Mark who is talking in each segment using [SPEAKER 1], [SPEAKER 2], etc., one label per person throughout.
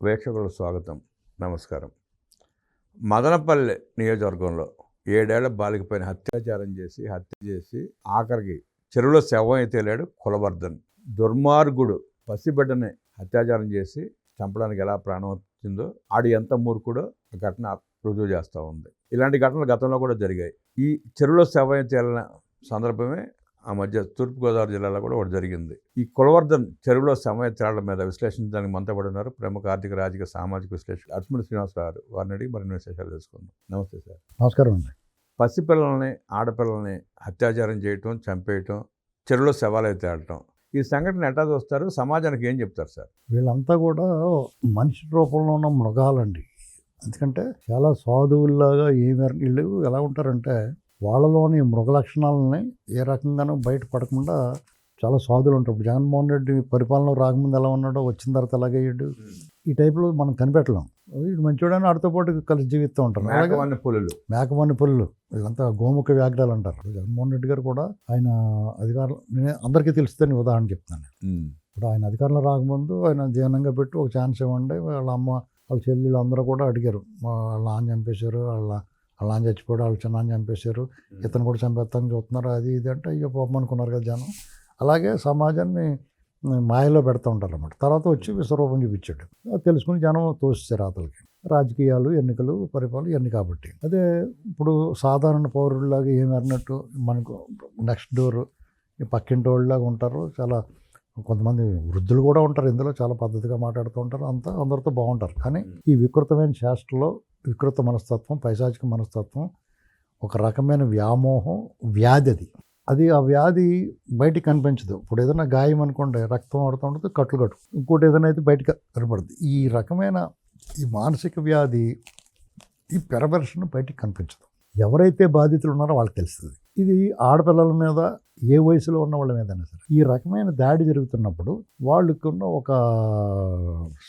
[SPEAKER 1] వీక్షకులకు స్వాగతం. నమస్కారం. మదనపల్లె నియోజకవర్గంలో 7 ఏళ్ల బాలికపైన హత్య చేసి ఆఖరికి చెరువులో శవం అయితే లేడు కులవర్ధన్. దుర్మార్గుడు పసిబిడ్డని అత్యాచారం చేసి చంపడానికి ఎలా ప్రాణం వచ్చిందో, ఆడు ఎంత మూర్ఖుడో ఆ ఘటన రుజువు చేస్తూ ఉంది. ఇలాంటి ఘటనలు గతంలో కూడా జరిగాయి. ఈ చెరువులో శవం అయితే వెళ్ళిన సందర్భమే ఆ మధ్య తూర్పుగోదావరి జిల్లాలో కూడా ఒకటి జరిగింది. ఈ కులవర్ధన్ చెరువులో సమయత్రాళ్ల మీద విశ్లేషించడానికి మనతో పడి ఉన్నారు ప్రముఖ ఆర్థిక, రాజకీయ, సామాజిక విశ్లేషకులు అర్చుమూడి శ్రీనివాసరావు. వారిని అడిగి మరిన్ని విశేషాలు తెలుసుకుందాం. నమస్తే సార్.
[SPEAKER 2] నమస్కారం అండి.
[SPEAKER 1] పసిపిల్లల్ని, ఆడపిల్లల్ని అత్యాచారం చేయటం, చంపేయటం, చెరువులో శవాలు తేలటం, ఈ సంఘటన ఎట్లా చూస్తారు? సమాజానికి ఏం చెప్తారు సార్?
[SPEAKER 2] వీళ్ళంతా కూడా మనిషి రూపంలో ఉన్న మృగాలండి. ఎందుకంటే చాలా సాధువుల్లాగా వీళ్ళు ఎలా ఉంటారంటే, వాళ్ళలోని మృగ లక్షణాలని ఏ రకంగానూ బయట పడకుండా చాలా సాధువులు ఉంటారు. ఇప్పుడు జగన్మోహన్ రెడ్డి పరిపాలన రాకముందు ఎలా ఉన్నాడో, వచ్చిన తర్వాత ఎలాగే ఈ టైప్లో మనం కనిపెట్టలేం. వీడు మంచివాడని ఆడితో పాటు కలిసి జీవిస్తూ ఉంటారు. మేకవన్ని పులులు వీళ్ళంతా గోముఖ వ్యాఘ్రాలు అంటారు. జగన్మోహన్ రెడ్డి గారు కూడా ఆయన అధికారులు, నేను అందరికీ తెలుస్తుందని ఉదాహరణ చెప్తాను. ఇప్పుడు ఆయన అధికారంలో రాకముందు ఆయన దీనంగా పెట్టి ఒక ఛాన్స్ ఇవ్వండి, వాళ్ళ అమ్మ, వాళ్ళ చెల్లెళ్ళు అందరూ కూడా అడిగారు. వాళ్ళ నాన్న చంపేశారు, వాళ్ళ నాన్న చచ్చిపోయాడు, వాళ్ళ చిన్నాన్న చంపేశారు, ఇతను కూడా చంపేస్తాను చూస్తున్నారు, అది ఇది అంటే ఇక పాపం అనుకున్నారు కదా జనం. అలాగే సమాజాన్ని మాయలో పెడతా ఉంటారు అన్నమాట. తర్వాత వచ్చి విశ్వరూపం చూపించాడు. తెలుసుకుని జనం తోసేశారు అతలకి. రాజకీయాలు, ఎన్నికలు, పరిపాలన ఇవన్నీ. కాబట్టి అదే ఇప్పుడు సాధారణ పౌరుడిలాగా ఏమి అన్నట్టు మనకు నెక్స్ట్ డోర్ పక్కింటి వాళ్ళలాగా ఉంటారు. చాలా కొంతమంది వృద్ధులు కూడా ఉంటారు ఇందులో, చాలా పద్ధతిగా మాట్లాడుతూ ఉంటారు, అందరితో బాగుంటారు. కానీ ఈ వికృతమైన చేష్టలో వికృత మనస్తత్వం, పైశాచిక మనస్తత్వం, ఒక రకమైన వ్యామోహం, వ్యాధి అది. ఆ వ్యాధి బయటికి కనిపించదు. ఇప్పుడు ఏదైనా గాయం అనుకోండి, రక్తం ఆడుతూ ఉంటుంది, కట్లు ఇంకోటి ఏదైనా అయితే బయటకు కనపడుతుంది. ఈ రకమైన ఈ మానసిక వ్యాధి, ఈ పెర్వర్షన్ బయటికి కనిపించదు. ఎవరైతే బాధితులు ఉన్నారో వాళ్ళకి తెలుస్తుంది. ఇది ఆడపిల్లల మీద, ఏ వయసులో ఉన్న వాళ్ళ మీదైనా సరే ఈ రకమైన దాడి జరుగుతున్నప్పుడు వాళ్ళకున్న ఒక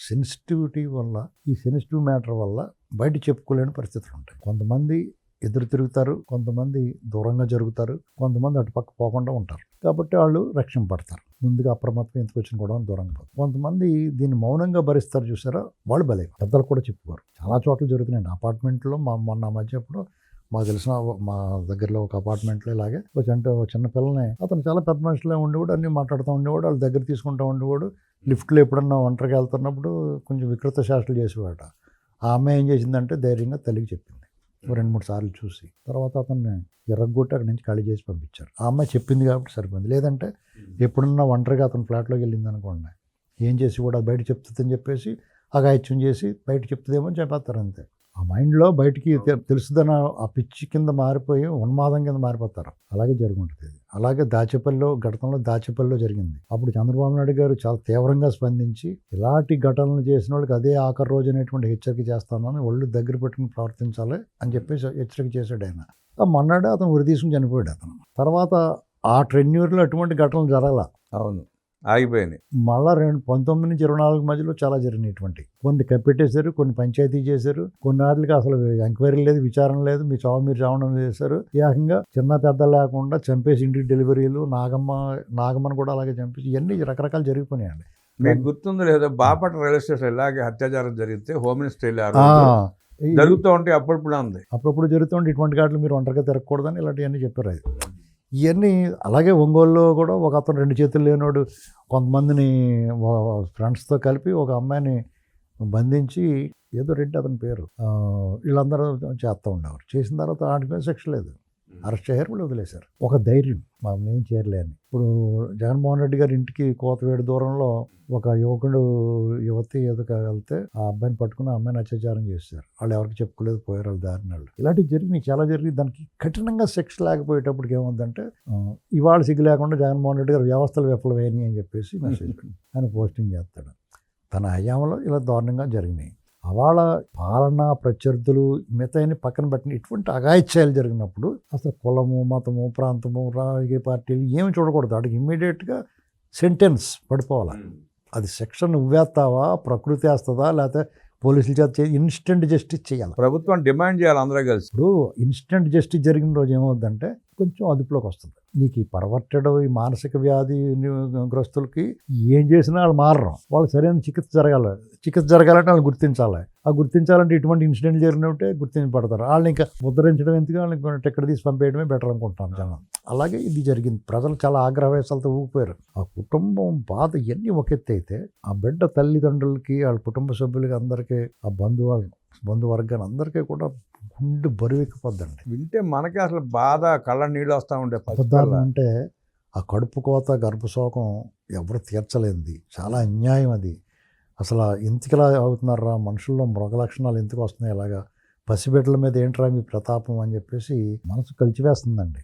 [SPEAKER 2] సెన్సిటివిటీ వల్ల, ఈ సెన్సిటివ్ మ్యాటర్ వల్ల బయట చెప్పుకోలేని పరిస్థితులు ఉంటాయి. కొంతమంది ఎదురు తిరుగుతారు, కొంతమంది దూరంగా జరుగుతారు, కొంతమంది అటుపక్క పోకుండా ఉంటారు. కాబట్టి వాళ్ళు రక్షణ పడతారు. ముందుగా అప్రమత్తం ఎందుకు వచ్చిన కూడా దూరంగా పోతారు. కొంతమంది దీన్ని మౌనంగా భరిస్తారు, చూసారా, వాళ్ళు బలే. పెద్దలు కూడా చెప్పుకోరు. చాలా చోట్ల జరుగుతున్నాయండి. అపార్ట్మెంట్లో మొన్న మధ్య అప్పుడు మాకు తెలిసిన మా దగ్గరలో ఒక అపార్ట్మెంట్లో ఇలాగే ఒక చిన్న పిల్లని, అతను చాలా పెద్ద మనుషులే ఉండేవాడు, అన్నీ మాట్లాడుతూ ఉండేవాడు, వాళ్ళ దగ్గర తీసుకుంటూ ఉండేవాడు. లిఫ్ట్లో ఎప్పుడన్నా ఒంటరికి వెళ్తున్నప్పుడు కొంచెం వికృత శాస్త్రాలు చేసేవాడు. ఆ అమ్మాయి ఏం చేసిందంటే ధైర్యంగా తల్లికి చెప్పింది. 2-3 సార్లు చూసి తర్వాత అతన్ని ఎర్రగొట్టి అక్కడి నుంచి ఖాళీ చేసి పంపించారు. ఆ అమ్మాయి చెప్పింది కాబట్టి సరిపోయింది. లేదంటే ఎప్పుడన్నా ఒంటరిగా అతను ఫ్లాట్లోకి వెళ్ళింది అనుకోండి, ఏం చేసి కూడా బయట చెప్తుందని చెప్పేసి అఘాయిత్యం చేసి బయట చెప్తుందేమో అని చెప్పేస్తారు. అంతే. ఆ మైండ్లో బయటికి తెలుస్తుందన్న ఆ పిచ్చి కింద మారిపోయి ఉన్మాదం కింద మారిపోతారు. అలాగే జరుగుంటుంది. అలాగే దాచేపల్లిలో జరిగింది. అప్పుడు చంద్రబాబు నాయుడు గారు చాలా తీవ్రంగా స్పందించి, ఇలాంటి ఘటనలు చేసిన వాళ్ళకి అదే ఆఖరి రోజు అనేటువంటి హెచ్చరిక చేస్తానని ఒళ్ళు దగ్గర పెట్టుకుని ప్రవర్తించాలి అని చెప్పేసి హెచ్చరిక చేశాడు ఆయన. మొన్నడే అతను ఉరి తీసుకుని చనిపోయాడు. అతను తర్వాత ఆ ట్రెన్యూర్లో అటువంటి ఘటనలు జరగాల.
[SPEAKER 1] అవును, ఆగిపోయినాయి.
[SPEAKER 2] మళ్ళా 19 నుంచి 24 మధ్యలో చాలా జరిగినటువంటి కొన్ని కప్పెట్టేశారు, కొన్ని పంచాయతీ చేశారు, కొన్ని వాటికి అసలు ఎంక్వైరీ లేదు, విచారణ లేదు, మీరు చావడం చేశారు. ఏకంగా చిన్న పెద్ద లేకుండా చంపేసి ఇంటికి డెలివరీలు, నాగమ్మను కూడా అలాగే చంపేసి ఇవన్నీ రకరకాలు జరిగిపోయినాయండి.
[SPEAKER 1] మీకు గుర్తుందో లేదో, బాపట్ల రైల్వే స్టేషన్ ఇలాగే అత్యాచారం జరిగితే హోమ్ మినిస్టర్ జరుగుతూ ఉంటే
[SPEAKER 2] అప్పుడప్పుడు జరుగుతుంటే ఇటువంటి వాటిలో మీరు ఒంటరిగా తిరగకూడదని ఇలాంటివన్నీ చెప్పారు. అది ఇవన్నీ అలాగే ఒంగోలులో కూడా ఒక అతను 2 చేతులు లేనోడు కొంతమందిని ఫ్రెండ్స్తో కలిపి ఒక అమ్మాయిని బంధించి, ఏదో రెడ్డి అతని పేరు, వీళ్ళందరూ చేస్తూ ఉండేవారు. చేసిన తర్వాత వాటి మీద శిక్ష లేదు, అరెస్ట్ చేయరు, వాళ్ళు వదిలేశారు. ఒక ధైర్యం, మనం ఏం చేయలే అని. ఇప్పుడు జగన్మోహన్ రెడ్డి గారి ఇంటికి కోతవేడు దూరంలో ఒక యువతి వెళ్తే ఆ అబ్బాయిని పట్టుకుని ఆ అమ్మాయిని అత్యాచారం చేశారు. వాళ్ళు ఎవరికి చెప్పుకోలేదు, పోయారు వాళ్ళ దారిని. వాళ్ళు ఇలాంటివి జరిగినాయి, చాలా జరిగి. దానికి కఠినంగా శిక్ష లేకపోయేటప్పటికి ఏముందంటే, ఇవాళ సిగ్గు లేకుండా జగన్మోహన్ రెడ్డి గారు వ్యవస్థలు విఫలమైనాయి అని చెప్పేసి మెసేజ్ ఆయన పోస్టింగ్ చేస్తాడు. తన హయాంలో ఇలా దారుణంగా జరిగినాయి. అవాళ పాలన, ప్రత్యర్థులు, మిగతాయని పక్కన పెట్టిన ఇటువంటి అఘాయిత్యాలు జరిగినప్పుడు అసలు కులము, మతము, ప్రాంతము, రాజకీయ పార్టీలు ఏమి చూడకూడదు. వాటికి ఇమ్మీడియట్గా సెంటెన్స్ పడిపోవాలి. అది శిక్ష నువ్వేస్తావా, ప్రకృతి వేస్తుందా, లేకపోతే పోలీసుల చేత ఇన్స్టెంట్ జస్టిస్ చేయాలి.
[SPEAKER 1] ప్రభుత్వం డిమాండ్ చేయాలి అందరూ కలిసి.
[SPEAKER 2] ఇప్పుడు ఇన్స్టెంట్ జస్టిస్ జరిగిన రోజు ఏమవుద్దంటే కొంచెం అదుపులోకి వస్తుంది. నీకు ఈ పరవట్టడం, ఈ మానసిక వ్యాధి గ్రస్తులకి ఏం చేసినా వాళ్ళు మారరు. వాళ్ళు సరైన చికిత్స జరగాలంటే వాళ్ళు గుర్తించాలి. ఆ గుర్తించాలంటే ఇటువంటి ఇన్సిడెంట్ జరిగినట్టే గుర్తించబడతారు. వాళ్ళని ఇంకా ఉద్ధరించడం ఎందుకు, వాళ్ళని ఎక్కడ తీసి పంపేయడమే బెటర్ అనుకుంటాను జనం. అలాగే ఇది జరిగింది. ప్రజలు చాలా ఆగ్రహవేశాలతో ఊగిపోయారు. ఆ కుటుంబం బాధ ఇవన్నీ ఒక ఎత్తు అయితే, ఆ బిడ్డ తల్లిదండ్రులకి, వాళ్ళ కుటుంబ సభ్యులకి, అందరికీ, ఆ బంధువర్గాన్ని అందరికీ కూడా గుండె బరువెక్కిపోద్దండి.
[SPEAKER 1] వింటే మనకి అసలు బాధ, కళ్ళ నీళ్ళు వస్తూ ఉండే.
[SPEAKER 2] ఉదాహరణ అంటే ఆ కడుపు కోత, గర్భశోకం ఎవరు తీర్చలేంది. చాలా అన్యాయం అది. అసలు ఎందుకులా అవుతున్నారా, మనుషుల్లో మృగ లక్షణాలు ఎందుకు వస్తున్నాయి, ఇలాగా పసిబిడ్డల మీద ఏంట్రా మీ ప్రతాపం అని చెప్పేసి మనసు కలిచివేస్తుందండి.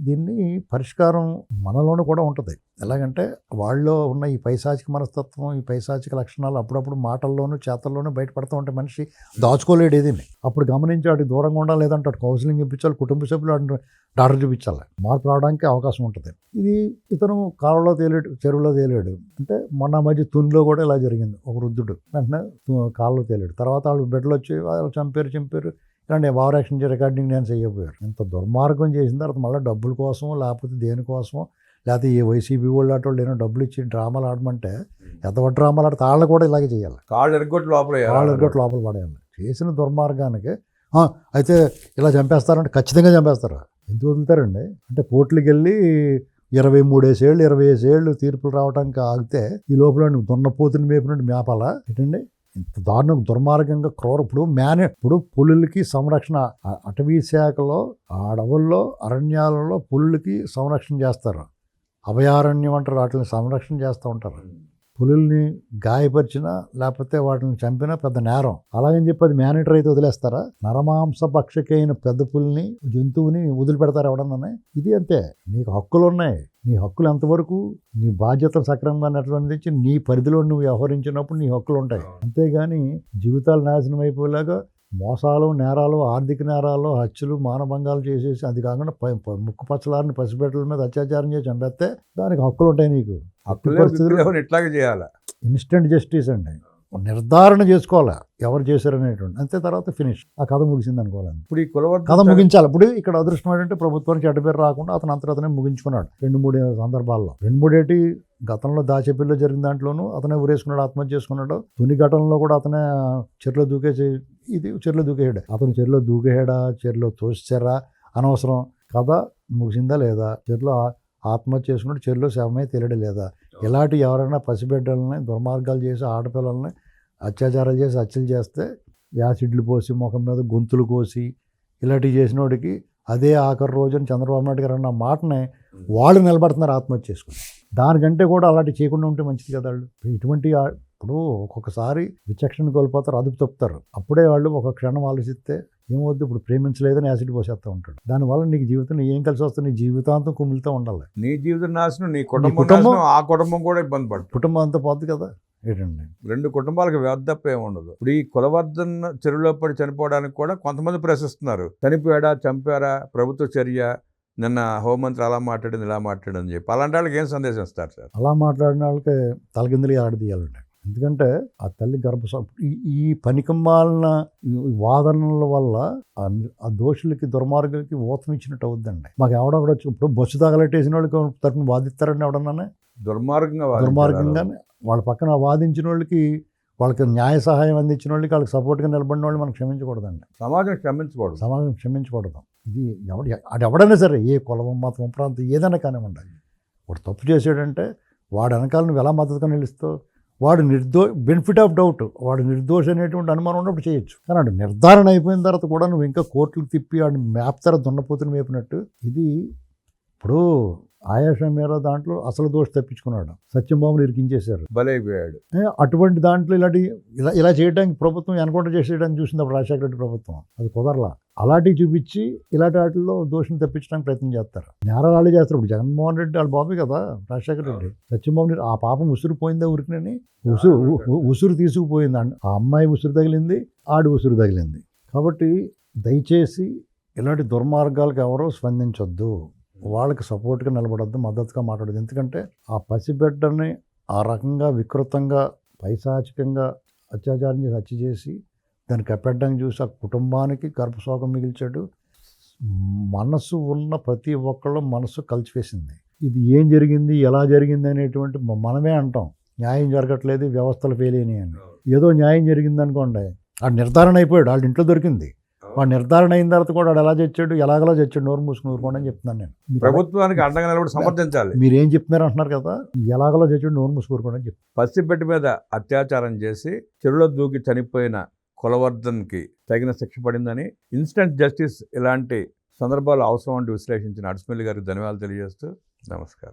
[SPEAKER 2] దీన్ని పరిష్కారం మనలోనూ కూడా ఉంటుంది. ఎలాగంటే వాళ్ళలో ఉన్న ఈ పైశాచిక మనస్తత్వం, ఈ పైశాచిక లక్షణాలు అప్పుడప్పుడు మాటల్లోనూ చేతల్లోనూ బయటపడుతూ ఉంటే మనిషి దాచుకోలేడు ఏదీని. అప్పుడు గమనించి వాటికి దూరంగా ఉండాలి, లేదంటే అటు కౌన్సిలింగ్ ఇప్పించాలి, కుటుంబ సభ్యులు వాటిని డాక్టర్ చూపించాలి, మార్పు రావడానికి అవకాశం ఉంటుంది. ఇతను కాలంలో తేలేడు, చెరువులో తేలేడు. అంటే మొన్న మధ్య తునిలో కూడా ఇలా జరిగింది. ఒక వృద్ధుడు వెంటనే కాళ్ళలో తేలేడు. తర్వాత వాళ్ళు బిడ్డలు వచ్చి వాళ్ళు చంపారు ఇలాంటి ఓవర్ యాక్షన్ రికార్డింగ్ డ్యాన్స్ అయిపోయారు. ఇంత దుర్మార్గం చేసిన తర్వాత మళ్ళీ డబ్బుల కోసం, లేకపోతే దేనికోసం, లేకపోతే ఈ వైసీపీ వాళ్ళు అటు వాళ్ళు ఏమో డబ్బులు ఇచ్చి డ్రామాలు ఆడమంటే ఎంత డ్రామాలు ఆడితే వాళ్ళు కూడా ఇలాగే చేయాలి.
[SPEAKER 1] కాళ్ళు ఎరగొట్టి
[SPEAKER 2] లోపల పడేయాలి. చేసిన దుర్మార్గానికి అయితే ఇలా చంపేస్తారంటే ఖచ్చితంగా చంపేస్తారు. ఎందుకు వదులుతారండి? అంటే కోర్టులకు వెళ్ళి 23 ఏళ్ళు తీర్పులు రావడానికి ఆగితే ఈ లోపల దున్నపోతుని మేపినట్టు మేపాలా ఏంటండి? ఇంత దారుణం, దుర్మార్గంగా ఇప్పుడు పులులకి సంరక్షణ, అటవీ శాఖలో అడవుల్లో, అరణ్యాలలో పులులకి సంరక్షణ చేస్తారు. అభయారణ్యం అంటారు, వాటిని సంరక్షణ చేస్తూ ఉంటారు. పులుల్ని గాయపరిచినా లేకపోతే వాటిని చంపినా పెద్ద నేరం. అలాగని చెప్పి అది మేనేటర్ అయితే వదిలేస్తారా? నరమాంస భక్షకైన పెద్ద పులిని, జంతువుని వదిలిపెడతారు ఎవడన్నా? ఇది అంతే. నీకు హక్కులు ఉన్నాయి. నీ హక్కులు ఎంతవరకు, నీ బాధ్యతలు సక్రమంగా నిర్వర్తించి నీ పరిధిలో నువ్వు వ్యవహరించినప్పుడు నీ హక్కులు ఉంటాయి. అంతేగాని జీవితాలు నాశనం అయిపోయేలాగా మోసాలు, నేరాలు, ఆర్థిక నేరాలు, హత్యలు, మానభంగాలు చేసేసి, అది కాకుండా ముక్కు పచ్చలారిని పసిబిడ్డల మీద అత్యాచారం చేసి చంపేస్తే దానికి హక్కులు ఉంటాయి నీకు.
[SPEAKER 1] పరిస్థితులు ఇట్లాగే చేయాలి.
[SPEAKER 2] ఇన్స్టెంట్ జస్టిస్ అండి. నిర్ధారణ చేసుకోవాలి ఎవరు చేశారనేటువంటి, అంతే. తర్వాత ఫినిష్, ఆ కథ ముగిసింది అనుకోవాలి.
[SPEAKER 1] ఇప్పుడు ఈ కులవర్గం
[SPEAKER 2] కథ ముగించాలి. ఇప్పుడు ఇక్కడ అదృష్టం ఏంటంటే ప్రభుత్వానికి చెడ్డ పేరు రాకుండా అతనే ముగించుకున్నాడు 2-3 సందర్భాల్లో. 2-3 గతంలో దాచేపల్లిలో జరిగిన దాంట్లోనూ అతనే ఊరేసుకున్నాడు, ఆత్మహత్య చేసుకున్నాడు. తుని ఘటనలో కూడా అతనే చెరులో దూకేసాడు. అతను చెరులో దూకేడా, చెరులో తోసారా అనవసరం. కథ ముగిసిందా లేదా? చెరులో ఆత్మహత్య చేసుకున్నాడు, చెరులో శవమే తేలడం లేదా? ఇలాంటి ఎవరైనా పసిబిడ్డలని దుర్మార్గాలు చేసి, ఆడపిల్లల్ని అత్యాచారాలు చేసి, హత్యలు చేస్తే యాసిడ్లు పోసి, ముఖం మీద గొంతులు కోసి, ఇలాంటివి చేసిన వాడికి అదే ఆఖరి రోజున చంద్రబాబు నాయుడు గారు అన్న మాటని వాళ్ళు నిలబడుతున్నారు ఆత్మహత్య చేసుకుని. దానికంటే కూడా అలాంటివి చేయకుండా ఉంటే మంచిది కదా. వాళ్ళు ఇటువంటి ఇప్పుడు ఒక్కొక్కసారి విచక్షణ కోల్పోతారు, అదుపు తప్పుతారు. అప్పుడే వాళ్ళు ఒక క్షణం ఆలోచిస్తే ఏమవుద్ది, ఇప్పుడు ప్రేమించలేదని యాసిడ్ పోసేస్తూ ఉంటాడు. దానివల్ల నీకు జీవితం ఏం కలిసి వస్తుంది? నీ జీవితాంతం కుమిలితో ఉండాలి.
[SPEAKER 1] నీ జీవితం నాశనం, నీ కుటుంబం, ఆ కుటుంబం కూడా ఇబ్బంది పడుతుంది.
[SPEAKER 2] కుటుంబం అంతా పోద్ది కదా. ఏంటండి,
[SPEAKER 1] 2 కుటుంబాలకు వ్యర్థప్ప ఏముండదు. ఇప్పుడు ఈ కులవర్ధన్ చెరువులో పడి చనిపోవడానికి కూడా కొంతమంది ప్రశ్నిస్తున్నారు. చనిపోయాడా, చంపారా, ప్రభుత్వ చర్య, నిన్న హోంమంత్రి అలా మాట్లాడింది, ఇలా మాట్లాడని చెప్పి. అలాంటి వాళ్ళకి ఏం సందేశం ఇస్తారు సార్?
[SPEAKER 2] అలా మాట్లాడిన వాళ్ళకి తలకిందులు ఆడదీయాలండి. ఎందుకంటే ఆ తల్లి ఈ పనికిమాలిన వాదనల వల్ల ఆ దోషులకి, దుర్మార్గులకి ఊతమిచ్చినట్టు అవుద్దండి. మాకు ఎవడొకడొచ్చి ఇప్పుడు బస్సు తగలెట్టేసిన వాళ్ళకి తరఫున వాదిస్తారండి ఎవడన్నా? దుర్మార్గంగానే వాళ్ళ పక్కన వాదించిన వాళ్ళకి, వాళ్ళకి న్యాయ సహాయం అందించిన వాళ్ళకి, వాళ్ళకి సపోర్ట్గా నిలబడిన వాళ్ళు మనం క్షమించకూడదండి.
[SPEAKER 1] సమాజం
[SPEAKER 2] క్షమించకూడదు. ఇది ఎవడైనా సరే, ఏ కులం, మతం, ప్రాంతం ఏదైనా కానివ్వండి, వాడు తప్పు చేసాడంటే వాడు వెనకాల నువ్వు ఎలా మద్దతుగా నిలుస్తావు? వాడు బెనిఫిట్ ఆఫ్ డౌట్, వాడు నిర్దోషి అనేటువంటి అనుమానం ఉన్నప్పుడు చేయొచ్చు. కానీ వాడు నిర్ధారణ అయిపోయిన తర్వాత కూడా నువ్వు ఇంకా కోర్టులు తిప్పి వాడిని మేపుతారా దున్నపోతుని మేపినట్టు. ఇది ఇప్పుడు ఆయాషా మీరా దాంట్లో అసలు దోషి తప్పించుకున్నాడు, సత్యంబాబుని ఇరికించేశారు,
[SPEAKER 1] బలైపోయాడు.
[SPEAKER 2] అటువంటి దాంట్లో ఇలా చేయడానికి ప్రభుత్వం ఎన్కౌంటర్ చేసేయడానికి చూసింది అప్పుడు రాజశేఖర రెడ్డి ప్రభుత్వం. అది కుదరలా. అలాంటివి చూపించి ఇలాంటి వాటిల్లో దోషిని తప్పించడానికి ప్రయత్నం చేస్తారు. నేరాలు చేస్తారు. ఇప్పుడు జగన్మోహన్ రెడ్డి వాళ్ళ బాబు కదా రాజశేఖర రెడ్డి. సత్యంబాబుని ఆ పాపం ఉసురు పోయిందా ఉరికినని, ఉసురు తీసుకుపోయింది. ఆ అమ్మాయి ఉసురు తగిలింది, ఆడి ఉసురు తగిలింది. కాబట్టి దయచేసి ఇలాంటి దుర్మార్గాలకు ఎవరో స్పందించొద్దు, వాళ్ళకి సపోర్ట్గా నిలబడద్దు, మద్దతుగా మాట్లాడద్దు. ఎందుకంటే ఆ పసిబిడ్డని ఆ రకంగా వికృతంగా, పైశాచికంగా అత్యాచారం చేసి హత్య చేసి దాన్ని కప్పెట్టడానికి చూసి ఆ కుటుంబానికి గర్భశోకం మిగిల్చాడు. మనసు ఉన్న ప్రతి ఒక్కళ్ళు మనసు కలిసివేసింది. ఇది ఏం జరిగింది, ఎలా జరిగింది అనేటువంటి మనమే అంటాం న్యాయం జరగట్లేదు, వ్యవస్థలు ఫెయిల్ అయినాయి అని. ఏదో న్యాయం జరిగింది అనుకోండి, ఆ నిర్ధారణ అయిపోయాడు, వాళ్ళ ఇంట్లో దొరికింది. వాడు నిర్ధారణ అయిన తర్వాత కూడా వాడు ఎలా చచ్చాడు, ఎలాగలా చచ్చాడు, నోరు మూసుకుని ఊరుకోండి అని చెప్తున్నాను నేను.
[SPEAKER 1] ప్రభుత్వానికి అండగా నిలబడి సమర్థించాలి.
[SPEAKER 2] మీరు ఏం చెప్తున్నారు అంటున్నారు కదా, ఎలాగలా చచ్చాడు, నోరు మూసుకూరుకోండి అని చెప్తాను.
[SPEAKER 1] పసిబిడ్డ మీద అత్యాచారం చేసి చెరువులో దూకి చనిపోయిన కులవర్ధన్కి తగిన శిక్ష పడిందని, ఇన్స్టెంట్ జస్టిస్ ఇలాంటి సందర్భాలు అవసరం అంటూ విశ్లేషించిన అడిసిమిల్లి గారికి ధన్యవాదాలు తెలియజేస్తూ నమస్కారం.